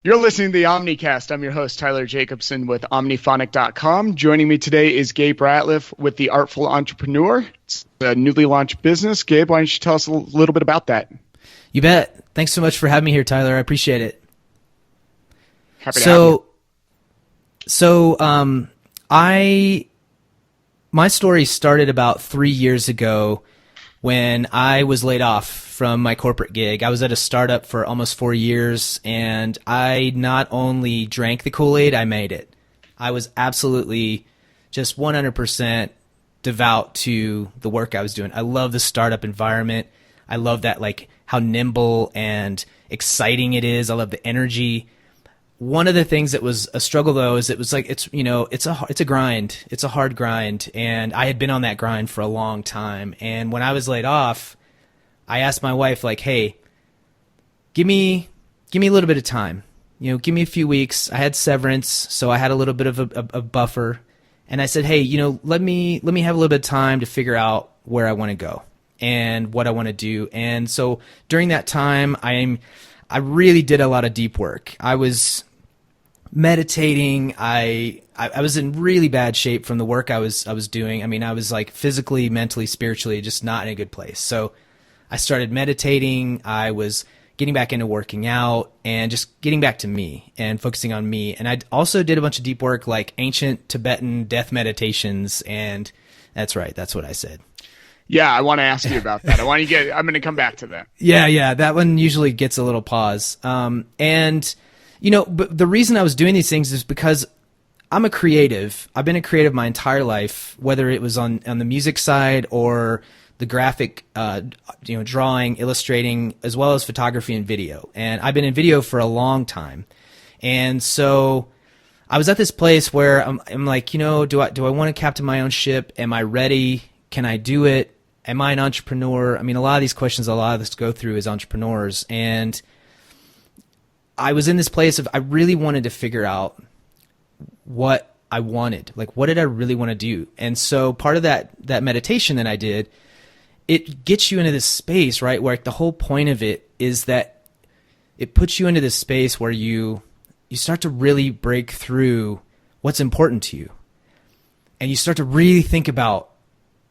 You're listening to the Omnicast. I'm your host, Tyler Jacobson with omniphonic.com. Joining me today is Gabe Ratliff with the Artful Entrepreneur. It's a newly launched business. Gabe, why don't you tell us a little bit about that? You bet. Thanks so much for having me here, Tyler. I appreciate it. Happy to have you. My story started about 3 years ago when I was laid off from my corporate gig. I was at a startup for almost 4 years, and I not only drank the Kool-Aid, I made it. I was absolutely just 100% devout to the work I was doing. I love the startup environment. I love that, like, how nimble and exciting it is. I love the energy. One of the things that was a struggle, though, is it's a grind. It's a hard grind, and I had been on that grind for a long time. And when I was laid off, I asked my wife, like, "Hey, give me a little bit of time. Give me a few weeks." I had severance, so I had a little bit of a buffer, and I said, "Hey, let me have a little bit of time to figure out where I want to go and what I want to do." And so during that time, I really did a lot of deep work. I was meditating. I was in really bad shape from the work I was doing. I mean, I was like physically, mentally, spiritually just not in a good place. So I started meditating. I was getting back into working out and just getting back to me and focusing on me. And I also did a bunch of deep work, like ancient Tibetan death meditations. And that's right. That's what I said. Yeah, I want to ask you about that. I'm going to come back to that. Yeah. That one usually gets a little pause. But the reason I was doing these things is because I'm a creative. I've been a creative my entire life, whether it was on the music side or the graphic, drawing, illustrating, as well as photography and video. And I've been in video for a long time. And so I was at this place where I'm like, do I want to captain my own ship? Am I ready? Can I do it? Am I an entrepreneur? I mean, a lot of these questions, a lot of us go through as entrepreneurs. And I was in this place of I really wanted to figure out what I wanted. Like, what did I really want to do? And so part of that meditation that I did, it gets you into this space, right, where the whole point of it is that it puts you into this space where you start to really break through what's important to you. And you start to really think about,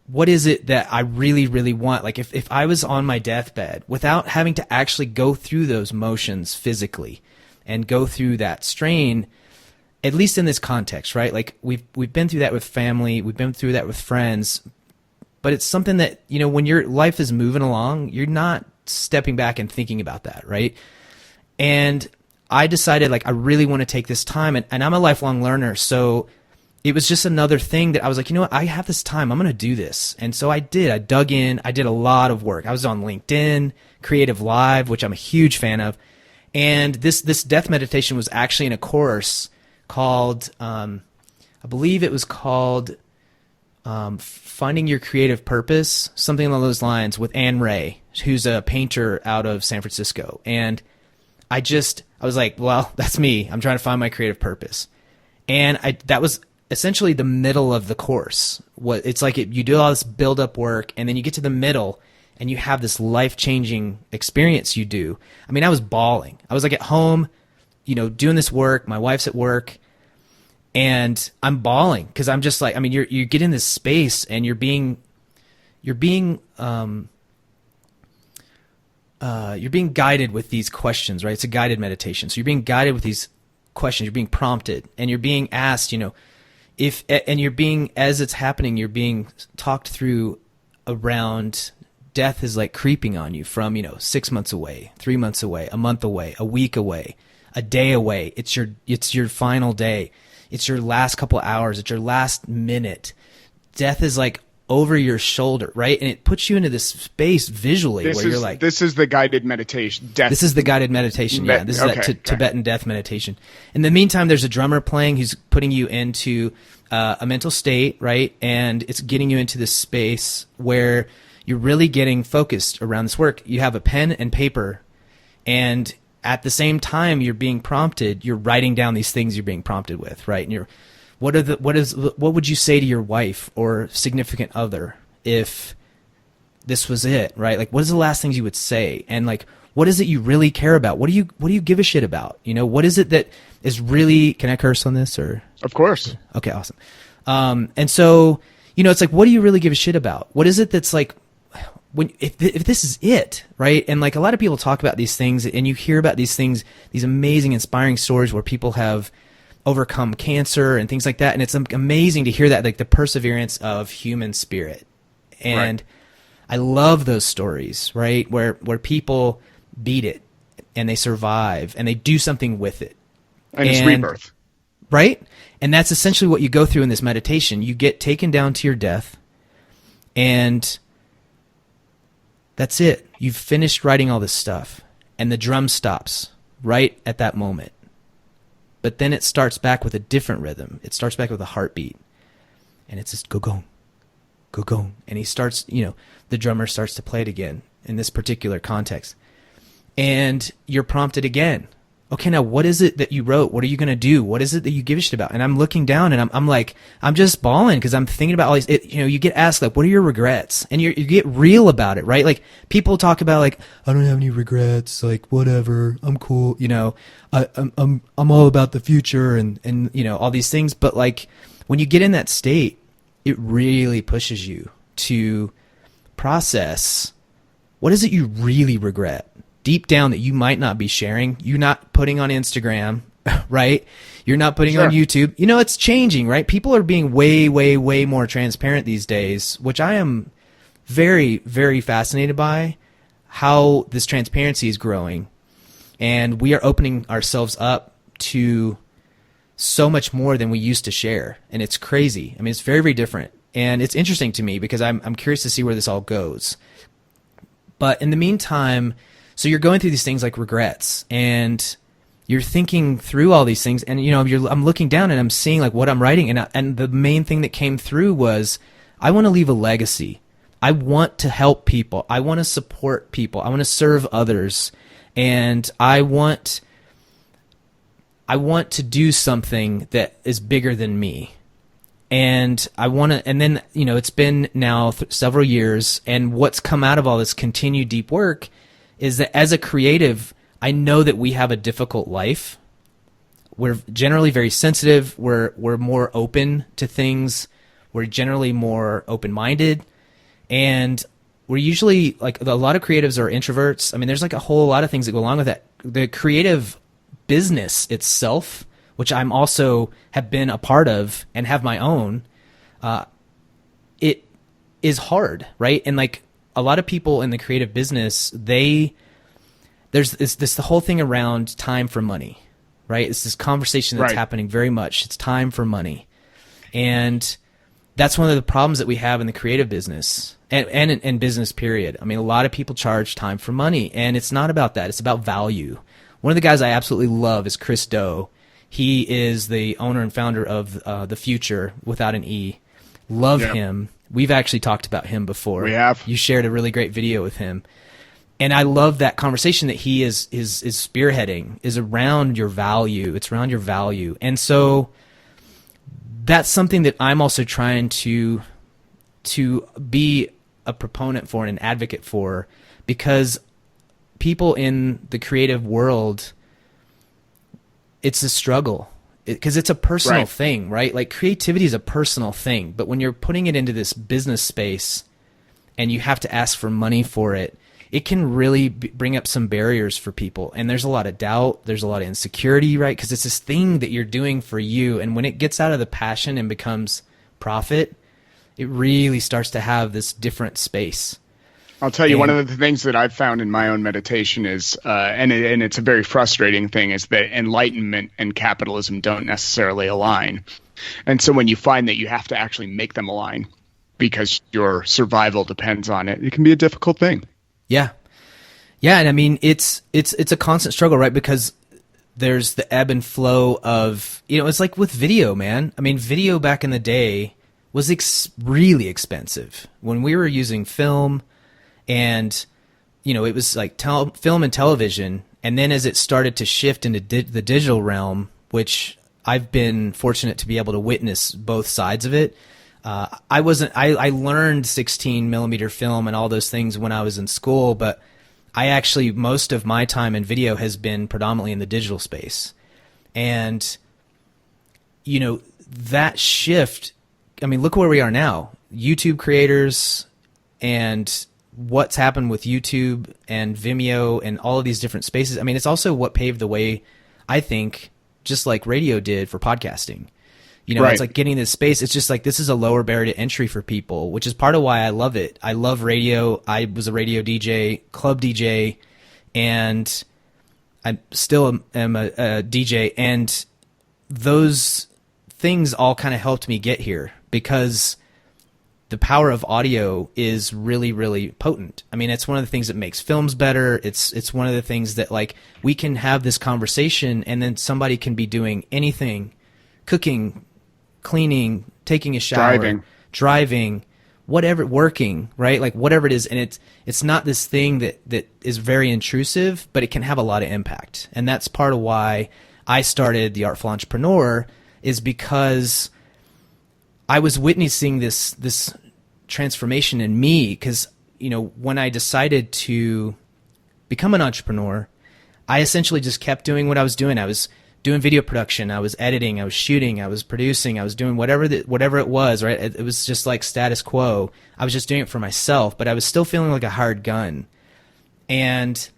what is it that I really, really want? Like, if I was on my deathbed without having to actually go through those motions physically and go through that strain, at least in this context, right? Like, we've been through that with family, we've been through that with friends, but it's something that, when your life is moving along, you're not stepping back and thinking about that, right? And I decided, like, I really want to take this time, and I'm a lifelong learner, so it was just another thing that I was like, what? I have this time. I'm going to do this. And so I did. I dug in. I did a lot of work. I was on LinkedIn, Creative Live, which I'm a huge fan of. And this death meditation was actually in a course called, I believe it was called Finding Your Creative Purpose, something along those lines, with Anne Ray, who's a painter out of San Francisco. And I was like, well, that's me. I'm trying to find my creative purpose. And that was essentially the middle of the course. It's like you do all this build-up work, and then you get to the middle, and you have this life-changing experience you do. I mean, I was bawling. I was like at home, doing this work. My wife's at work, and I'm bawling because I'm just like, I mean, you get in this space, and you're being guided with these questions, right? It's a guided meditation, so you're being guided with these questions. You're being prompted, and you're being asked, as it's happening, you're being talked through around death is like creeping on you from, 6 months away, 3 months away, a month away, a week away, a day away. It's your final day. It's your last couple hours. It's your last minute. Death is like over your shoulder, right? And it puts you into this space visually you're like, this is the guided meditation. This is the guided meditation. Yeah. This is that Tibetan death meditation. In the meantime, there's a drummer playing who's putting you into a mental state, right? And it's getting you into this space where you're really getting focused around this work. You have a pen and paper, and at the same time you're being prompted, you're writing down these things you're being prompted with, right? And what would you say to your wife or significant other if this was it, right? Like, what is the last things you would say? And like, What is it you really care about? What do you give a shit about? You know, what is it that is really, can I curse on this or? Of course. Okay, awesome. And so, you know, it's like, what do you really give a shit about? What is it that's like, if this is it, right? And like a lot of people talk about these things and you hear about these things, these amazing, inspiring stories where people have overcome cancer and things like that. And it's amazing to hear that, like the perseverance of human spirit. And right. I love those stories, right? Where people beat it and they survive and they do something with it. And it's rebirth. Right? And that's essentially what you go through in this meditation. You get taken down to your death and that's it. You've finished writing all this stuff and the drum stops right at that moment. But then it starts back with a different rhythm. It starts back with a heartbeat. And it's just go, go, go, go. And he starts, you know, the drummer starts to play it again in this particular context. And you're prompted again. Okay, now what is it that you wrote? What are you going to do? What is it that you give a shit about? And I'm looking down and I'm like, I'm just bawling because I'm thinking about all these, you know, you get asked like, what are your regrets? And you get real about it, right? Like people talk about like, I don't have any regrets, like whatever, I'm cool, you know, I'm all about the future and, you know, all these things. But like when you get in that state, it really pushes you to process what is it you really regret? Deep down that you might not be sharing, you're not putting on Instagram, right? You're not putting on YouTube. You know, it's changing, right? People are being way, way, way more transparent these days, which I am very, very fascinated by how this transparency is growing. And we are opening ourselves up to so much more than we used to share. And it's crazy. I mean, it's very, very different. And it's interesting to me because I'm curious to see where this all goes. But in the meantime, so you're going through these things like regrets and you're thinking through all these things and, you know, I'm looking down and I'm seeing like what I'm writing. And the main thing that came through was I want to leave a legacy. I want to help people. I want to support people. I want to serve others. And I want to do something that is bigger than me. And I want to, and then, you know, it's been now several years and what's come out of all this continued deep work is that as a creative, I know that we have a difficult life. We're generally very sensitive. We're more open to things. We're generally more open-minded. And we're usually, like, a lot of creatives are introverts. I mean, there's like a whole lot of things that go along with that. The creative business itself, which I'm also have been a part of and have my own, it is hard, right? And like, a lot of people in the creative business, there's the whole thing around time for money, right? It's this conversation that's happening very much. It's time for money. And that's one of the problems that we have in the creative business and business period. I mean, a lot of people charge time for money and it's not about that. It's about value. One of the guys I absolutely love is Chris Do. He is the owner and founder of The Future without an E. Love him. We've actually talked about him before. We have. You shared a really great video with him. And I love that conversation that he is spearheading is around your value. It's around your value. And so that's something that I'm also trying to be a proponent for and an advocate for because people in the creative world, it's a struggle. Because it's a personal thing, right? Like creativity is a personal thing, but when you're putting it into this business space and you have to ask for money for it, it can really bring up some barriers for people. And there's a lot of doubt. There's a lot of insecurity, right? Because it's this thing that you're doing for you. And when it gets out of the passion and becomes profit, it really starts to have this different space. I'll tell you, one of the things that I've found in my own meditation is, and it's a very frustrating thing, is that enlightenment and capitalism don't necessarily align. And so when you find that you have to actually make them align because your survival depends on it, it can be a difficult thing. Yeah. Yeah, and I mean, it's a constant struggle, right? Because there's the ebb and flow of, you know, it's like with video, man. I mean, video back in the day was really expensive. When we were using film, and, you know, it was like film and television. And then as it started to shift into the digital realm, which I've been fortunate to be able to witness both sides of it. I learned 16 millimeter film and all those things when I was in school, but I actually, most of my time in video has been predominantly in the digital space. And, you know, that shift, I mean, look where we are now. YouTube creators and what's happened with YouTube and Vimeo and all of these different spaces. I mean, it's also what paved the way, I think, just like radio did for podcasting. You know, It's like getting this space. It's just like, this is a lower barrier to entry for people, which is part of why I love it. I love radio. I was a radio DJ, club DJ, and I still am a DJ. And those things all kind of helped me get here because the power of audio is really, really potent. I mean, it's one of the things that makes films better. It's one of the things that, like, we can have this conversation and then somebody can be doing anything, cooking, cleaning, taking a shower, driving, whatever, working, right? Like whatever it is. And it's not this thing that is very intrusive, but it can have a lot of impact. And that's part of why I started the Artful Entrepreneur, is because I was witnessing this transformation in me. Because, you know, when I decided to become an entrepreneur, I essentially just kept doing what I was doing. I was doing video production, I was editing, I was shooting, I was producing, I was doing whatever it was, right? It was just like status quo. I was just doing it for myself, but I was still feeling like a hired gun. And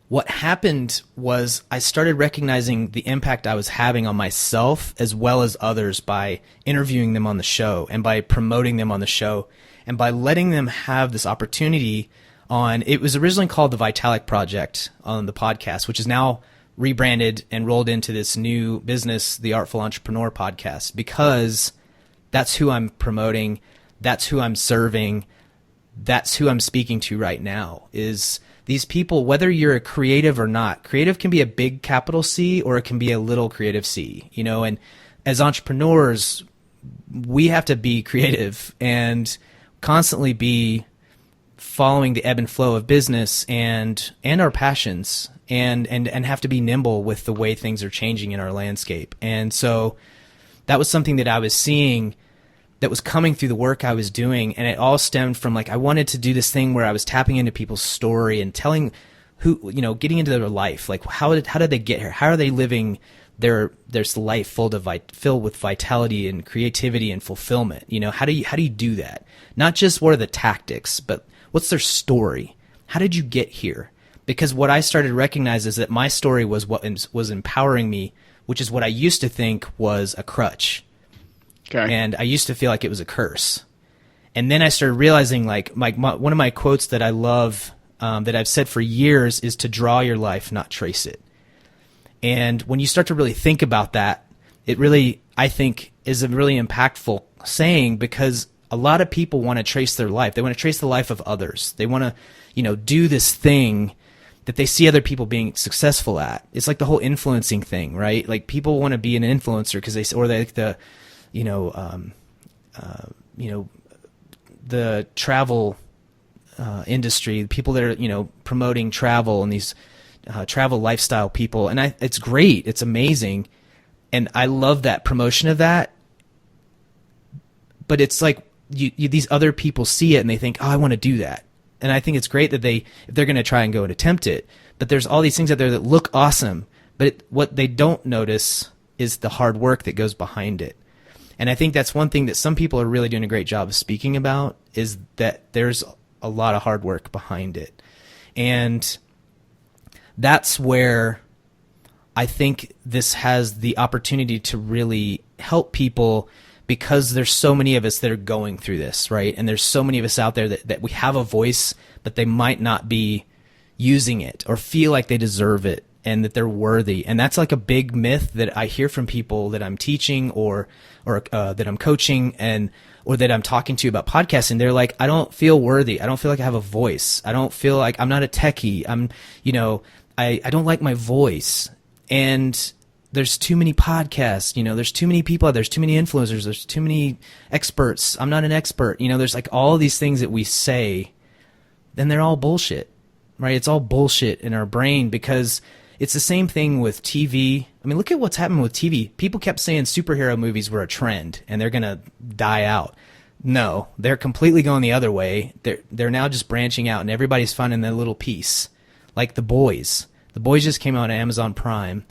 what happened was I started recognizing the impact I was having on myself as well as others by interviewing them on the show and by promoting them on the show and by letting them have this opportunity on, it was originally called the Vitalik Project on the podcast, which is now rebranded and rolled into this new business, the Artful Entrepreneur podcast, because that's who I'm promoting. That's who I'm serving. That's who I'm speaking to right now, is these people, whether you're a creative or not. Creative can be a big capital C or it can be a little creative C, you know, and as entrepreneurs, we have to be creative and constantly be following the ebb and flow of business and our passions, and have to be nimble with the way things are changing in our landscape. And so that was something that I was seeing that was coming through the work I was doing, and it all stemmed from, like, I wanted to do this thing where I was tapping into people's story and telling who, you know, getting into their life, like how did they get here? How are they living their life filled with vitality and creativity and fulfillment? You know, how do you do that? Not just what are the tactics, but what's their story? How did you get here? Because what I started to recognize is that my story was what was empowering me, which is what I used to think was a crutch. Okay. And I used to feel like it was a curse. And then I started realizing, like, one of my quotes that I love, that I've said for years, is to draw your life, not trace it. And when you start to really think about that, it really, I think, is a really impactful saying, because a lot of people want to trace their life. They want to trace the life of others. They want to, you know, do this thing that they see other people being successful at. It's like the whole influencing thing, right? Like, people want to be an influencer because they like the, the travel industry, people that are, you know, promoting travel and these travel lifestyle people. And it's great. It's amazing. And I love that promotion of that. But it's like these other people see it and they think, oh, I want to do that. And I think it's great that if they're going to try and go and attempt it. But there's all these things out there that look awesome. But what they don't notice is the hard work that goes behind it. And I think that's one thing that some people are really doing a great job of speaking about, is that there's a lot of hard work behind it. And that's where I think this has the opportunity to really help people, because there's so many of us that are going through this, right? And there's so many of us out there that we have a voice, but they might not be using it or feel like they deserve it and that they're worthy. And that's like a big myth that I hear from people that I'm teaching or that I'm coaching or that I'm talking to about podcasting. They're like, I don't feel worthy. I don't feel like I have a voice. I don't feel like, I'm not a techie. I don't like my voice. And there's too many podcasts, there's too many people out there, there's too many influencers, there's too many experts. I'm not an expert. There's like all these things that we say, then they're all bullshit, right? It's all bullshit in our brain, because it's the same thing with TV. I mean, look at what's happened with TV. People kept saying superhero movies were a trend and they're going to die out. No, they're completely going the other way. They're now just branching out, and everybody's finding their little piece. Like The Boys. The Boys just came out on Amazon Prime,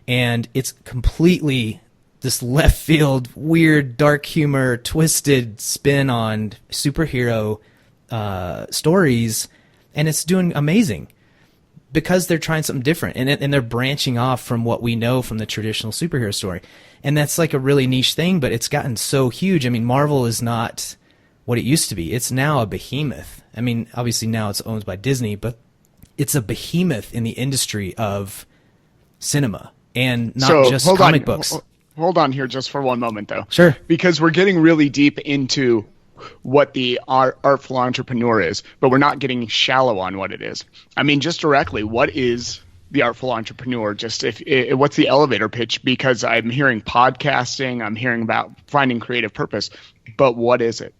and it's completely this left field, weird, dark humor, twisted spin on superhero stories, and it's doing amazing because they're trying something different, and they're branching off from what we know from the traditional superhero story. And that's like a really niche thing, but it's gotten so huge. I mean, Marvel is not what it used to be. It's now a behemoth. I mean, obviously now it's owned by Disney, but it's a behemoth in the industry of cinema and not just comic books. Hold on here just for one moment, though. Sure. Because we're getting really deep into what the Artful Entrepreneur is, but we're not getting shallow on what it is. I mean, just directly, what is the Artful Entrepreneur? Just what's the elevator pitch? Because I'm hearing podcasting, I'm hearing about finding creative purpose, but what is it?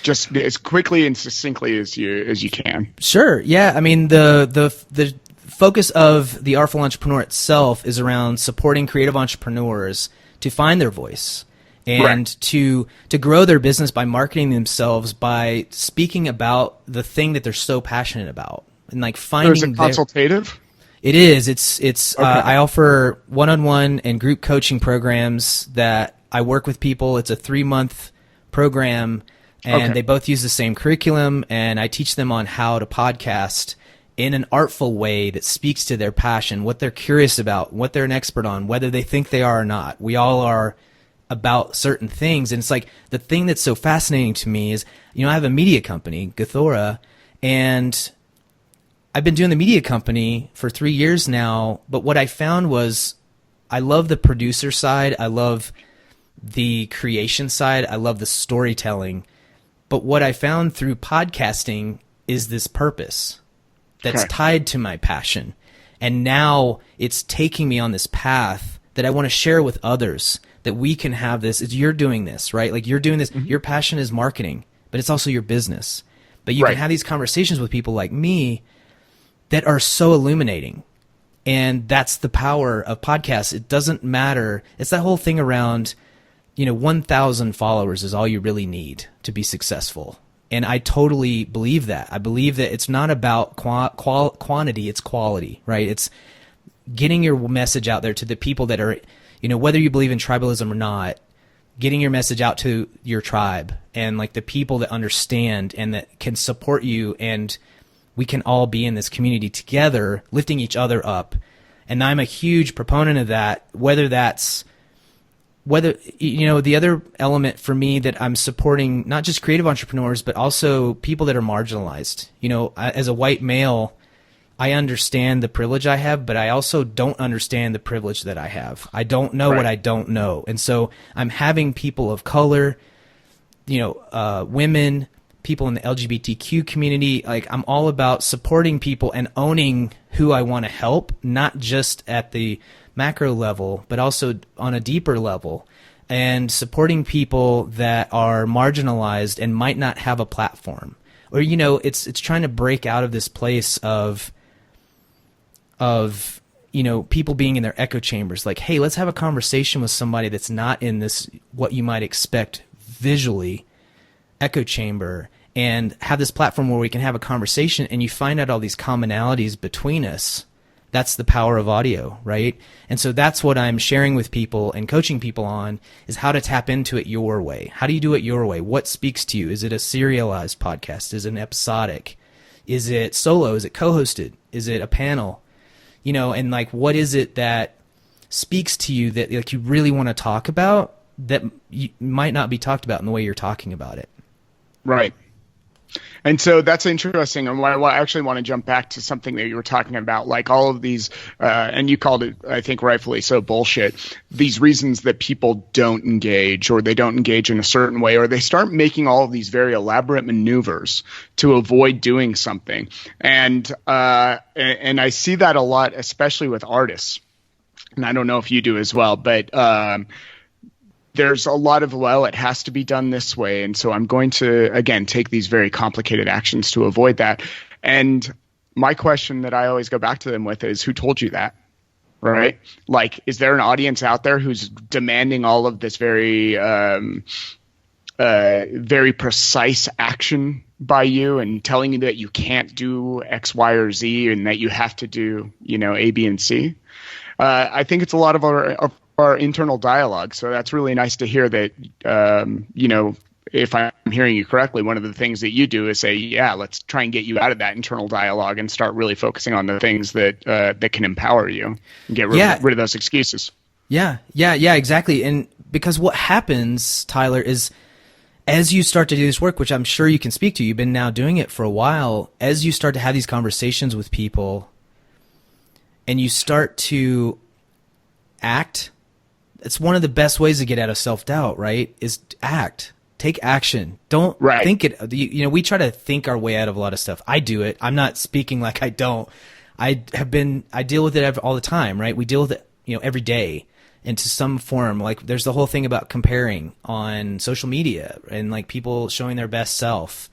Just as quickly and succinctly as you can. Sure. Yeah. I mean, the focus of the Artful Entrepreneur itself is around supporting creative entrepreneurs to find their voice and to grow their business by marketing themselves, by speaking about the thing that they're so passionate about, and like finding. Is it consultative? It is. It's. Okay. I offer one-on-one and group coaching programs that I work with people. It's a 3-month program, and they both use the same curriculum. And I teach them on how to podcast in an artful way that speaks to their passion, what they're curious about, what they're an expert on, whether they think they are or not. We all are about certain things, and it's like the thing that's so fascinating to me is, I have a media company, Gathora, and I've been doing the media company for 3 years now, but what I found was I love the producer side, I love the creation side, I love the storytelling, but what I found through podcasting is this purpose that's tied to my passion, and now it's taking me on this path that I want to share with others, that we can have this. You're doing this, right? Like you're doing this. Mm-hmm. Your passion is marketing, but it's also your business. But you can have these conversations with people like me that are so illuminating. And that's the power of podcasts. It doesn't matter. It's that whole thing around, 1,000 followers is all you really need to be successful. And I totally believe that. I believe that it's not about quantity, it's quality, right? It's getting your message out there to the people that are, whether you believe in tribalism or not, getting your message out to your tribe and like the people that understand and that can support you, and we can all be in this community together, lifting each other up. And I'm a huge proponent of that, the other element for me that I'm supporting, not just creative entrepreneurs, but also people that are marginalized. As a white male, I understand the privilege I have, but I also don't understand the privilege that I have. I don't know what I don't know. And so I'm having people of color, women, people in the LGBTQ community. Like, I'm all about supporting people and owning who I want to help, not just at the macro level, but also on a deeper level, and supporting people that are marginalized and might not have a platform. Or, it's trying to break out of this place of people being in their echo chambers. Like, hey, let's have a conversation with somebody that's not in this, what you might expect visually, echo chamber, and have this platform where we can have a conversation and you find out all these commonalities between us. That's the power of audio, right? And so that's what I'm sharing with people and coaching people on, is how to tap into it your way. How do you do it your way? What speaks to you? Is it a serialized podcast? Is it an episodic? Is it solo? Is it co-hosted? Is it a panel? And like, what is it that speaks to you that like you really want to talk about that might not be talked about in the way you're talking about it? Right. And so that's interesting. And I actually want to jump back to something that you were talking about, like all of these, and you called it, I think rightfully so, bullshit, these reasons that people don't engage, or they don't engage in a certain way, or they start making all of these very elaborate maneuvers to avoid doing something. And I see that a lot, especially with artists. And I don't know if you do as well, but there's a lot of, it has to be done this way. And so I'm going to, again, take these very complicated actions to avoid that. And my question that I always go back to them with is, who told you that? Right? Like, is there an audience out there who's demanding all of this very very precise action by you and telling you that you can't do X, Y, or Z and that you have to do, A, B, and C. I think it's a lot of our internal dialogue. So that's really nice to hear that, if I'm hearing you correctly, one of the things that you do is say, yeah, let's try and get you out of that internal dialogue and start really focusing on the things that can empower you and get rid of those excuses. Yeah, exactly. And because what happens, Tyler, is as you start to do this work, which I'm sure you can speak to, you've been now doing it for a while, as you start to have these conversations with people and you start to act, it's one of the best ways to get out of self-doubt, right? Is act. Take action. Don't think it. We try to think our way out of a lot of stuff. I do it. I'm not speaking like I don't. I deal with it all the time, right? We deal with it, every day into some form. Like there's the whole thing about comparing on social media and like people showing their best self.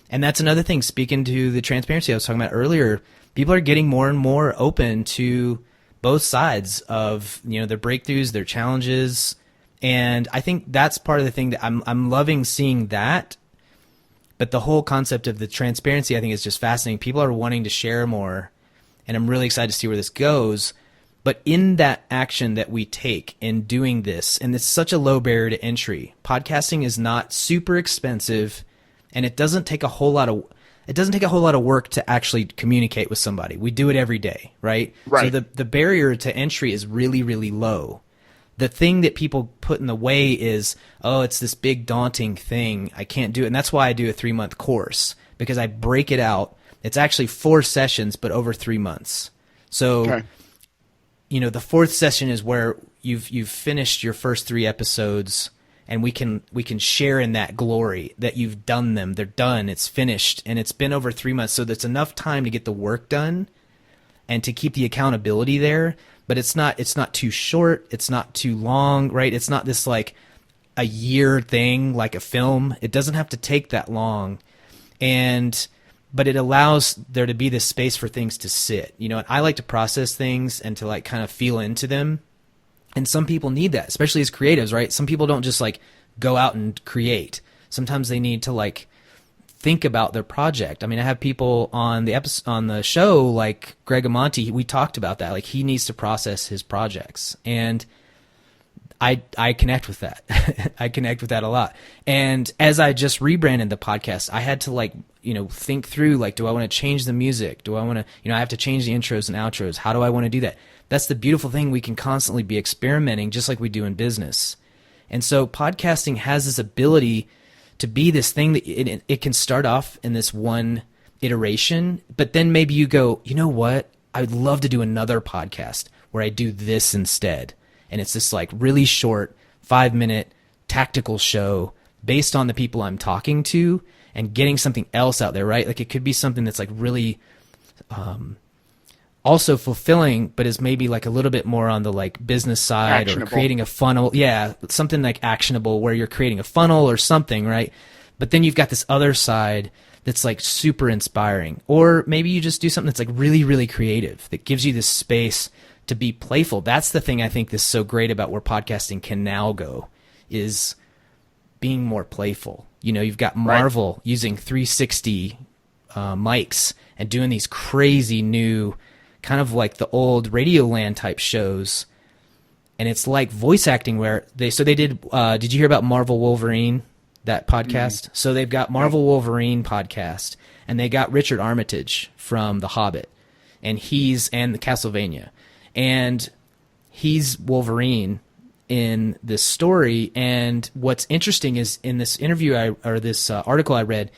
And that's another thing, speaking to the transparency I was talking about earlier, people are getting more and more open to both sides of, their breakthroughs, their challenges. And I think that's part of the thing that I'm loving seeing that. But the whole concept of the transparency, I think, is just fascinating. People are wanting to share more, and I'm really excited to see where this goes. But in that action that we take in doing this, and it's such a low barrier to entry, podcasting is not super expensive, and it doesn't take a whole lot of work to actually communicate with somebody. We do it every day, right? So the barrier to entry is really, really low. The thing that people put in the way is, it's this big daunting thing. I can't do it. And that's why I do a 3-month course, because I break it out. It's actually 4 sessions, but over 3 months. So, the 4th session is where you've finished your first 3 episodes, and we can share in that glory that you've done them. They're done. It's finished, and it's been over 3 months. So that's enough time to get the work done and to keep the accountability there. But it's not too short. It's not too long, right? It's not this like a year thing like a film. It doesn't have to take that long. But it allows there to be this space for things to sit. And I like to process things and to like kind of feel into them. And some people need that, especially as creatives, right? Some people don't just like go out and create. Sometimes they need to like think about their project. I mean, I have people on the show like Greg Amonte. We talked about that. Like he needs to process his projects, and I connect with that. I connect with that a lot. And as I just rebranded the podcast, I had to like think through like, do I want to change the music? Do I want to I have to change the intros and outros? How do I want to do that? That's the beautiful thing. We can constantly be experimenting just like we do in business. And so podcasting has this ability to be this thing that it can start off in this one iteration, but then maybe you go, you know what? I would love to do another podcast where I do this instead. And it's this like really short 5-minute tactical show based on the people I'm talking to and getting something else out there, right? Like it could be something that's like really also fulfilling, but is maybe like a little bit more on the like business side or creating a funnel. Yeah, something like actionable where you're creating a funnel or something, right? But then you've got this other side that's like super inspiring. Or maybe you just do something that's like really, really creative that gives you this space to be playful. That's the thing I think is so great about where podcasting can now go, is being more playful. You've got Marvel using 360 mics and doing these crazy new kind of like the old Radioland type shows, and it's like voice acting where they did you hear about Marvel Wolverine, that podcast? Mm-hmm. So they've got Marvel Wolverine podcast, and they got Richard Armitage from The Hobbit, and the Castlevania, and he's Wolverine in this story. And what's interesting is in this interview this article I read,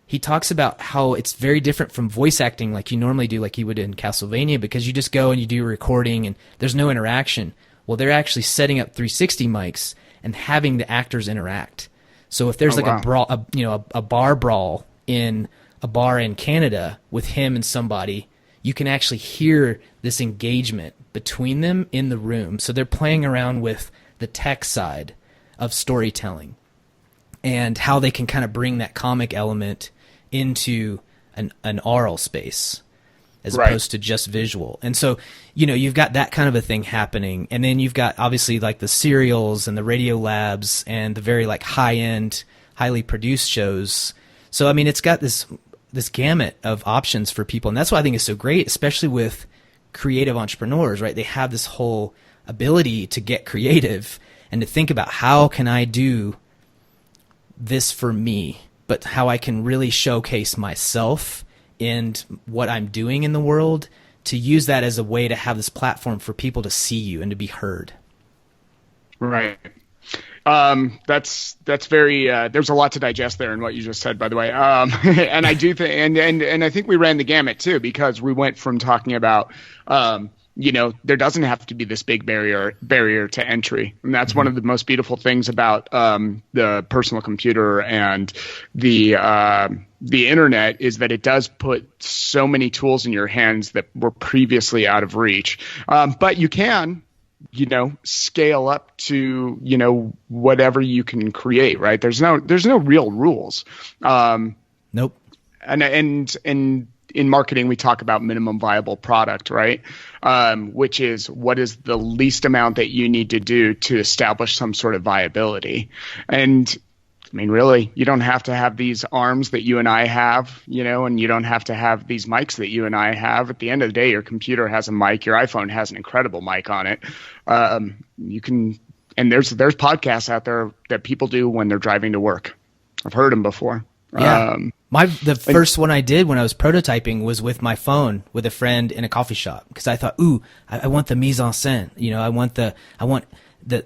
he talks about how it's very different from voice acting like you normally do, like you would in Castlevania, because you just go and you do a recording and there's no interaction. Well, they're actually setting up 360 mics and having the actors interact. So if there's a brawl, a bar brawl in a bar in Canada with him and somebody, you can actually hear this engagement between them in the room. So they're playing around with the tech side of storytelling and how they can kind of bring that comic element into an oral space. as Right. opposed to just visual. And so, you know, you've got that kind of a thing happening. And then you've got obviously like the serials and the radio labs and the very like high end, highly produced shows. So, I mean, it's got this gamut of options for people. And that's why I think it's so great, especially with creative entrepreneurs, right? They have this whole ability to get creative and to think about how can I do this for me, but how I can really showcase myself and what I'm doing in the world, to use that as a way to have this platform for people to see you and to be heard. Right. That's very, there's a lot to digest there in what you just said, by the way. And I do think, and I think we ran the gamut too, because we went from talking about, you know, there doesn't have to be this big barrier to entry. And that's one of the most beautiful things about, the personal computer and the internet, is that it does put so many tools in your hands that were previously out of reach. But you can, you know, scale up to, you know, whatever you can create, right? There's no real rules. Nope. And in marketing, we talk about minimum viable product, right? Which is, what is the least amount that you need to do to establish some sort of viability? And I mean, really, you don't have to have these arms that you and I have, you know, and you don't have to have these mics that you and I have. At the end of the day, your computer has a mic, your iPhone has an incredible mic on it. You can, and there's podcasts out there that people do when they're driving to work. I've heard them before. Yeah. The first one I did when I was prototyping was with my phone with a friend in a coffee shop, because I thought, ooh, I want the mise en scène. You know, I want the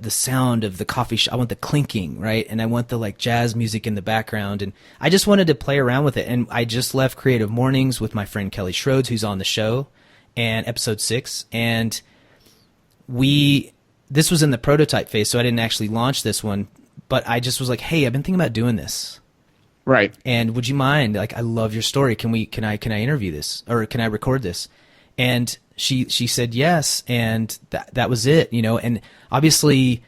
sound of the coffee shop. I want the clinking, right? And I want the like jazz music in the background. And I just wanted to play around with it. And I just left Creative Mornings with my friend Kelly Schroeds, who's on the show, and episode 6. And this was in the prototype phase, so I didn't actually launch this one, but I just was like, hey, I've been thinking about doing this. Right. And would you mind? Like, I love your story. Can I interview this, or can I record this? And she said yes, and that was it, you know. And obviously,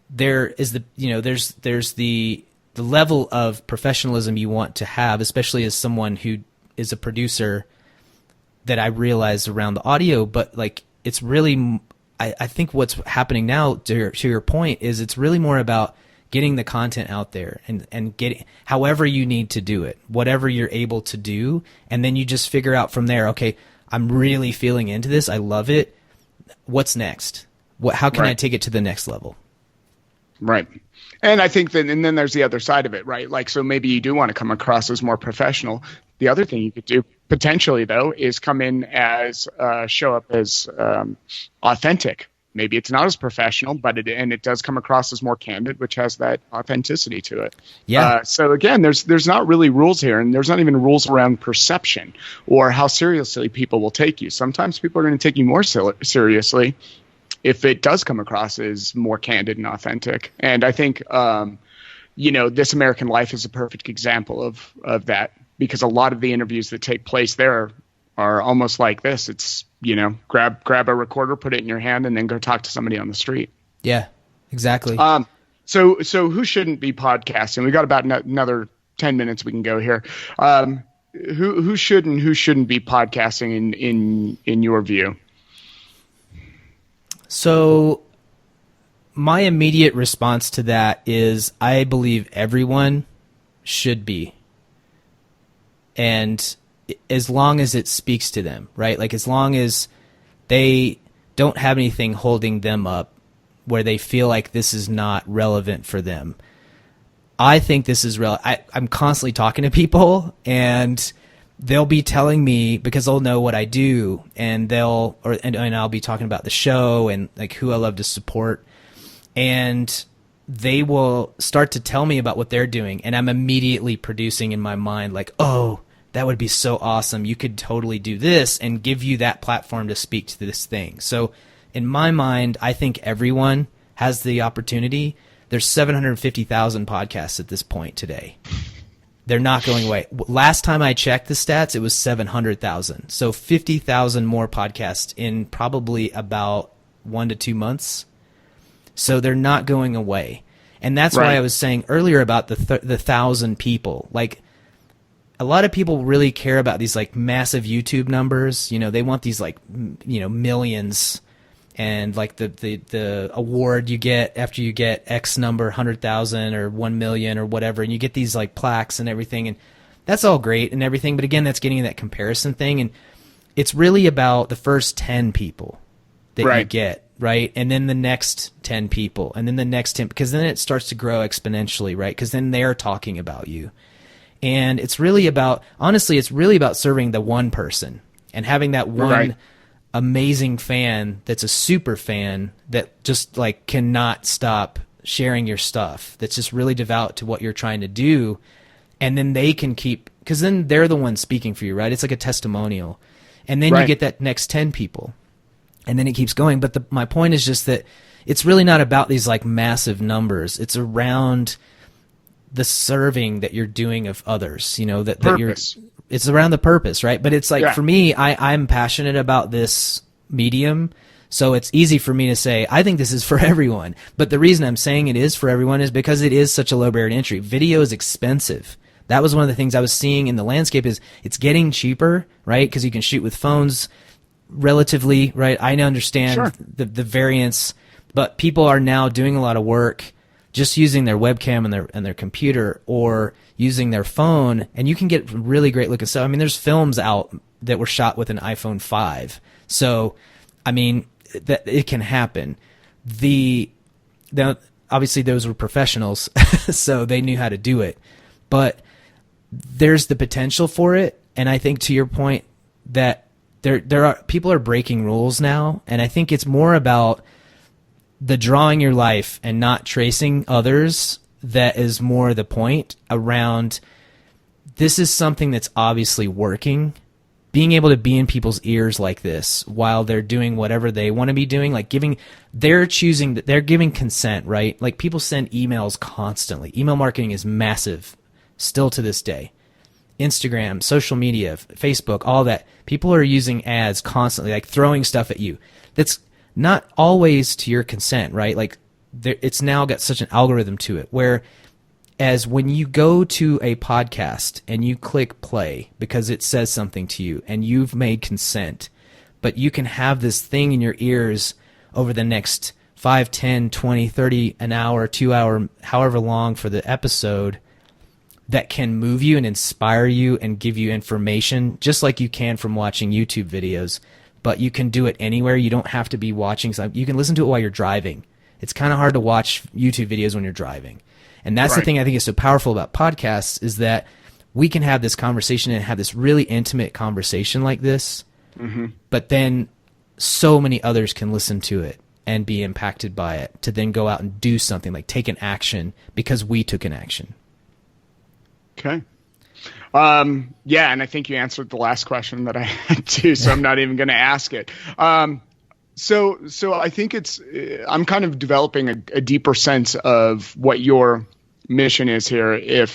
there is there's the level of professionalism you want to have, especially as someone who is a producer, that I realized around the audio. But like, it's really, I think what's happening now, to your point, is it's really more about getting the content out there and getting however you need to do it, whatever you're able to do. And then you just figure out from there, okay, I'm really feeling into this. I love it. What's next? How can I take it to the next level? Right. And I think that, and then there's the other side of it, right? Like, so maybe you do want to come across as more professional. The other thing you could do potentially, though, is come in as, show up as authentic. Maybe it's not as professional, but it does come across as more candid, which has that authenticity to it. Yeah. So again, there's not really rules here, and there's not even rules around perception or how seriously people will take you. Sometimes people are going to take you more seriously if it does come across as more candid and authentic. And I think, you know, This American Life is a perfect example of that, because a lot of the interviews that take place there are almost like this. It's, you know, grab a recorder, put it in your hand, and then go talk to somebody on the street. Yeah, exactly. So who shouldn't be podcasting? We got about another 10 minutes we can go here. Who should and who shouldn't be podcasting in your view? So my immediate response to that is, I believe everyone should be. And as long as it speaks to them, right? Like, as long as they don't have anything holding them up where they feel like this is not relevant for them. I think this is I'm constantly talking to people, and they'll be telling me, because they'll know what I do, and I'll be talking about the show and like who I love to support, and they will start to tell me about what they're doing, and I'm immediately producing in my mind like, oh, that would be so awesome. You could totally do this, and give you that platform to speak to this thing. So in my mind, I think everyone has the opportunity. There's 750,000 podcasts at this point today. They're not going away. Last time I checked the stats, it was 700,000. So 50,000 more podcasts in probably about 1 to 2 months. So they're not going away. And that's why I was saying earlier about the 1,000 people. Like, a lot of people really care about these like massive YouTube numbers. They want these like, millions, and like the award you get after you get X number, 100,000 or 1 million or whatever. And you get these like plaques and everything. And that's all great and everything. But again, that's getting in that comparison thing. And it's really about the first 10 people that you get, right? And then the next 10 people, and then the next 10, because then it starts to grow exponentially, right? Because then they're talking about you. And it's really about, honestly, it's really about serving the one person and having that one amazing fan that's a super fan that just like cannot stop sharing your stuff, that's just really devout to what you're trying to do. And then they can keep, because then they're the ones speaking for you, right? It's like a testimonial. And then you get that next 10 people. And then it keeps going. But my point is just that it's really not about these like massive numbers. It's around the serving that you're doing of others, that you're, it's around the purpose, right? But it's like, for me, I'm passionate about this medium. So it's easy for me to say, I think this is for everyone. But the reason I'm saying it is for everyone is because it is such a low barrier to entry. Video is expensive. That was one of the things I was seeing in the landscape is it's getting cheaper, right? Because you can shoot with phones relatively, right? I understand the variance, but people are now doing a lot of work just using their webcam and their computer or using their phone, and you can get really great looking stuff. I mean, there's films out that were shot with an iPhone 5. So, I mean, that it can happen. Obviously those were professionals, so they knew how to do it. But there's the potential for it, and I think to your point that there are people are breaking rules now, and I think it's more about the drawing your life and not tracing others. That is more the point around this is something that's obviously working. Being able to be in people's ears like this while they're doing whatever they want to be doing, like they're giving consent, right? Like people send emails constantly. Email marketing is massive still to this day. Instagram, social media, Facebook, all that. People are using ads constantly, like throwing stuff at you. That's not always to your consent, right? Like it's now got such an algorithm to it where as when you go to a podcast and you click play because it says something to you and you've made consent, but you can have this thing in your ears over the next 5, 10, 20, 30, an hour, 2 hour, however long for the episode that can move you and inspire you and give you information just like you can from watching YouTube videos, but you can do it anywhere. You don't have to be watching. You can listen to it while you're driving. It's kind of hard to watch YouTube videos when you're driving. And that's the thing I think is so powerful about podcasts is that we can have this conversation and have this really intimate conversation like this, but then so many others can listen to it and be impacted by it to then go out and do something, like take an action because we took an action. Okay. Yeah, and I think you answered the last question that I had too, so I'm not even going to ask it. So I think I'm kind of developing a deeper sense of what your mission is here.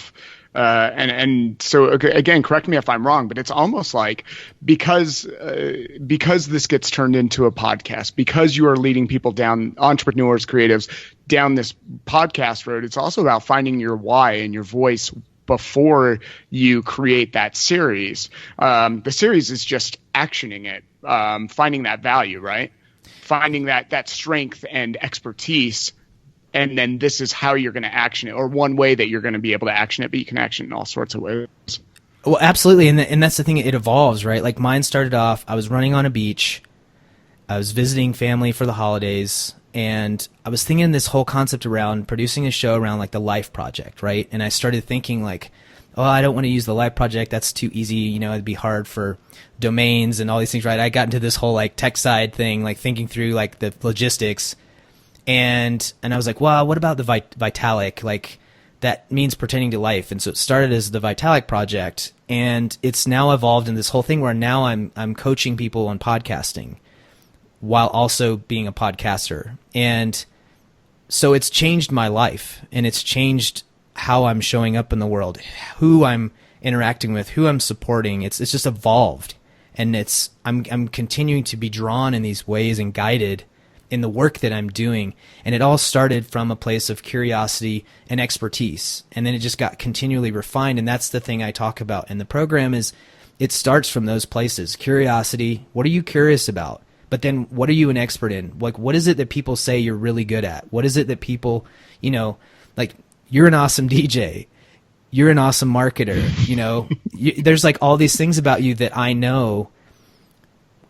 So again, correct me if I'm wrong, but it's almost like because this gets turned into a podcast, because you are leading people down, entrepreneurs, creatives, down this podcast road, it's also about finding your why and your voice before you create that series. The series is just actioning it, finding that value, right? Finding that strength and expertise, and then this is how you're going to action it, or one way that you're going to be able to action it, but you can action it in all sorts of ways. Well, absolutely, and that's the thing, it evolves, right? Like mine started off, I was running on a beach, I was visiting family for the holidays, and I was thinking this whole concept around producing a show around like the Life Project, right? And I started thinking like, oh, I don't want to use the Life Project, that's too easy, it'd be hard for domains and all these things, right? I got into this whole like tech side thing, like thinking through like the logistics, and I was like, well, what about the Vitalik? Like that means pertaining to life. And so it started as the Vitalik Project, and it's now evolved in this whole thing where now I'm coaching people on podcasting while also being a podcaster. And so it's changed my life, and it's changed how I'm showing up in the world, who I'm interacting with, who I'm supporting. It's just evolved, and I'm continuing to be drawn in these ways and guided in the work that I'm doing. And it all started from a place of curiosity and expertise. And then it just got continually refined. And that's the thing I talk about in the program is it starts from those places. Curiosity. What are you curious about? But then what are you an expert in? Like, what is it that people say you're really good at? What is it that people, like, you're an awesome DJ. You're an awesome marketer. There's like all these things about you that I know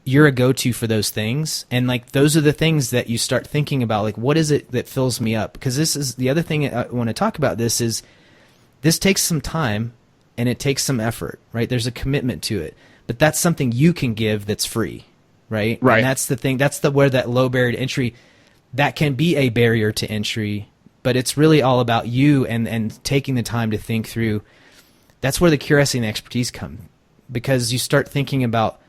you're a go-to for those things. And like, those are the things that you start thinking about, like, what is it that fills me up? Because this is the other thing I want to talk about. This takes some time and it takes some effort, right? There's a commitment to it, but that's something you can give that's free, right? Right. And that's the thing. That's where that low barrier to entry, that can be a barrier to entry, but it's really all about you and taking the time to think through. That's where the curiosity and expertise come, because you start thinking about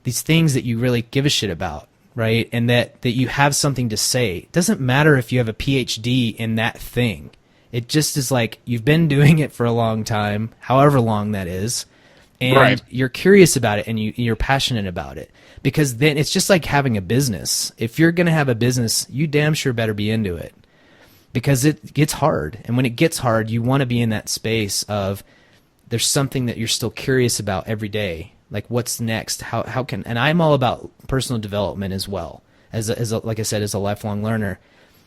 these things that you really give a shit about, right? And that you have something to say. It doesn't matter if you have a PhD in that thing. It just is like you've been doing it for a long time, however long that is, and right. You're curious about it and you're passionate about it. Because then it's just like having a business. If you're going to have a business, you damn sure better be into it, because it gets hard. And when it gets hard, you want to be in that space of there's something that you're still curious about every day. Like, what's next? How can, and I'm all about personal development as well, as a, like I said, as a lifelong learner.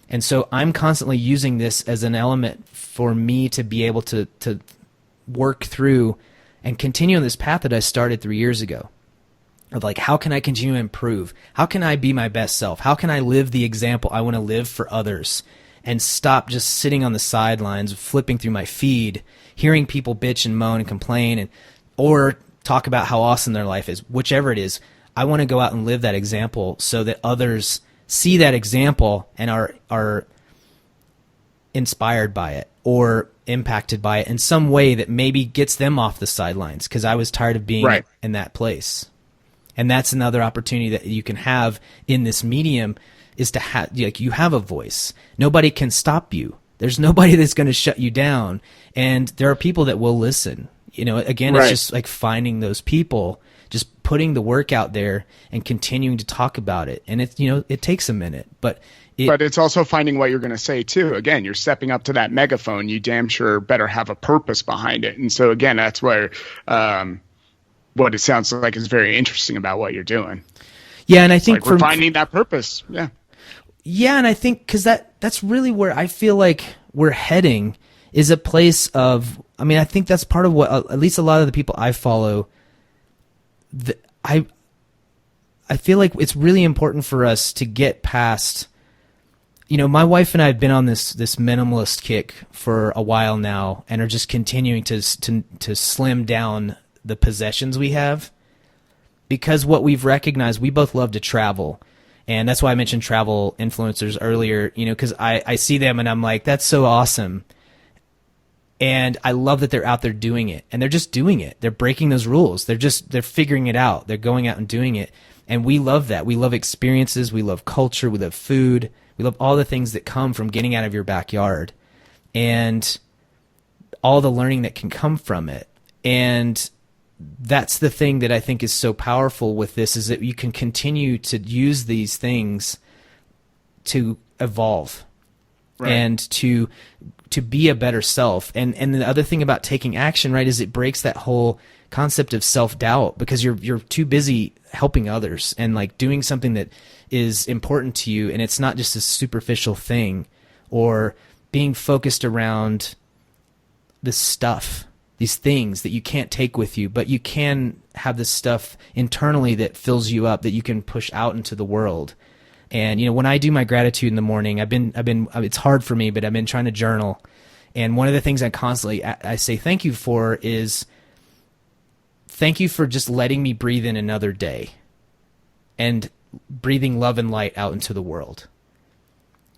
And so I'm constantly using this as an element for me to be able to work through and continue on this path that I started 3 years ago of like, how can I continue to improve? How can I be my best self? How can I live the example I want to live for others and stop just sitting on the sidelines, flipping through my feed, hearing people bitch and moan and complain or talk about how awesome their life is, whichever it is. I want to go out and live that example so that others see that example and are inspired by it or impacted by it in some way that maybe gets them off the sidelines, because I was tired of being right. in that place. And that's another opportunity that you can have in this medium, is to have, like, you have a voice. Nobody can stop you. There's nobody that's going to shut you down. And there are people that will listen. Again, right. It's just like finding those people, just putting the work out there and continuing to talk about it. And it takes a minute, but it's also finding what you're going to say too. Again, you're stepping up to that megaphone. You damn sure better have a purpose behind it. And so again, that's where, what it sounds like is very interesting about what you're doing. Yeah. And I think we're finding that purpose. Yeah. Yeah. And I think, because that's really where I feel like we're heading, is a place of, I think that's part of what, at least a lot of the people I follow, I feel like it's really important for us to get past, my wife and I have been on this minimalist kick for a while now, and are just continuing to slim down the possessions we have, because what we've recognized, we both love to travel. And that's why I mentioned travel influencers earlier, because I see them and I'm like, that's so awesome. And I love that they're out there doing it, and they're just doing it. They're breaking those rules. They're figuring it out. They're going out and doing it. And we love that. We love experiences. We love culture. We love food. We love all the things that come from getting out of your backyard and all the learning that can come from it. And that's the thing that I think is so powerful with this, is that you can continue to use these things to evolve, right, and to be a better self. And the other thing about taking action, right, is it breaks that whole concept of self-doubt, because you're too busy helping others and like doing something that is important to you, and it's not just a superficial thing, or being focused around this stuff, these things that you can't take with you, but you can have this stuff internally that fills you up, that you can push out into the world. And when I do my gratitude in the morning, I've been it's hard for me, but I've been trying to journal. And one of the things I say thank you for is, thank you for just letting me breathe in another day and breathing love and light out into the world,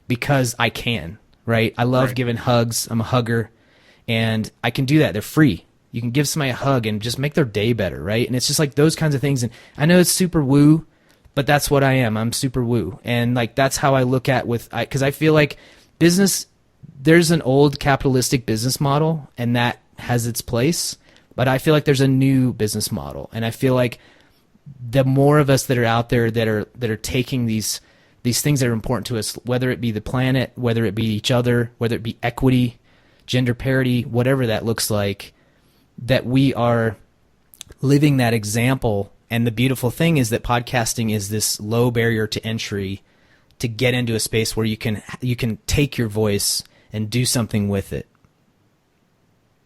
because I can, right? I love giving hugs. I'm a hugger, and I can do that. They're free. You can give somebody a hug and just make their day better, right? And it's just like those kinds of things. And I know it's super woo, but that's what I am. I'm super woo. And like, that's how I look at because I feel like business, there's an old capitalistic business model, and that has its place, but I feel like there's a new business model. And I feel like the more of us that are out there that are taking these these things that are important to us, whether it be the planet, whether it be each other, whether it be equity, gender parity, whatever that looks like, that we are living that example. And the beautiful thing is that podcasting is this low barrier to entry to get into a space where you can take your voice and do something with it.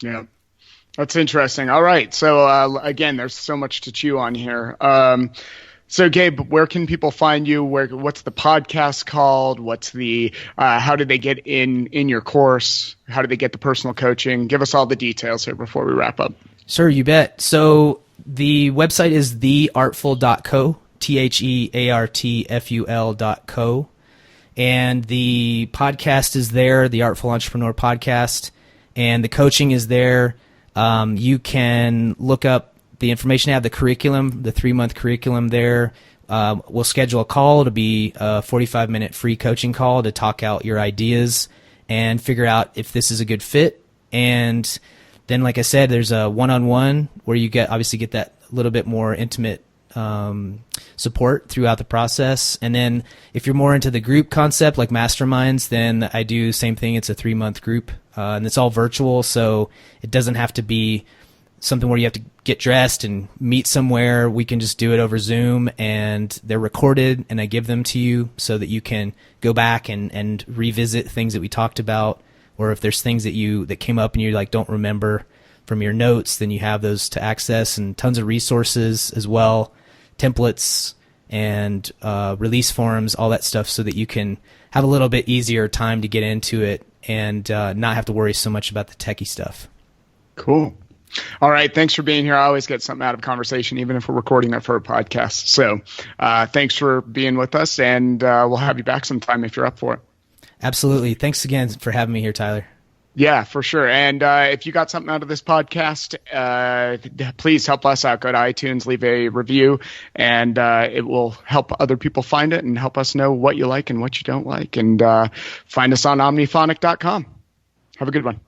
Yeah, that's interesting. All right. So again, there's so much to chew on here. So Gabe, where can people find you? What's the podcast called? What's the how did they get in your course? How did they get the personal coaching? Give us all the details here before we wrap up. Sure, you bet. So the website is theartful.co, theartful.co. And the podcast is there, the Artful Entrepreneur podcast, and the coaching is there. You can look up the information. I have the curriculum, the 3-month curriculum there. We'll schedule a call. It'll be a 45-minute free coaching call to talk out your ideas and figure out if this is a good fit. And then, like I said, there's a one-on-one where you obviously get that little bit more intimate support throughout the process. And then if you're more into the group concept, like masterminds, then I do the same thing. It's a 3-month group, and it's all virtual, so it doesn't have to be something where you have to get dressed and meet somewhere. We can just do it over Zoom, and they're recorded, and I give them to you so that you can go back and revisit things that we talked about, or if there's things that came up and you don't remember from your notes, then you have those to access, and tons of resources as well, templates and release forms, all that stuff, so that you can have a little bit easier time to get into it and not have to worry so much about the techie stuff. Cool. All right. Thanks for being here. I always get something out of conversation, even if we're recording it for a podcast. So thanks for being with us, and we'll have you back sometime if you're up for it. Absolutely. Thanks again for having me here, Tyler. Yeah, for sure. And if you got something out of this podcast, please help us out. Go to iTunes, leave a review, and it will help other people find it and help us know what you like and what you don't like. And find us on omniphonic.com. Have a good one.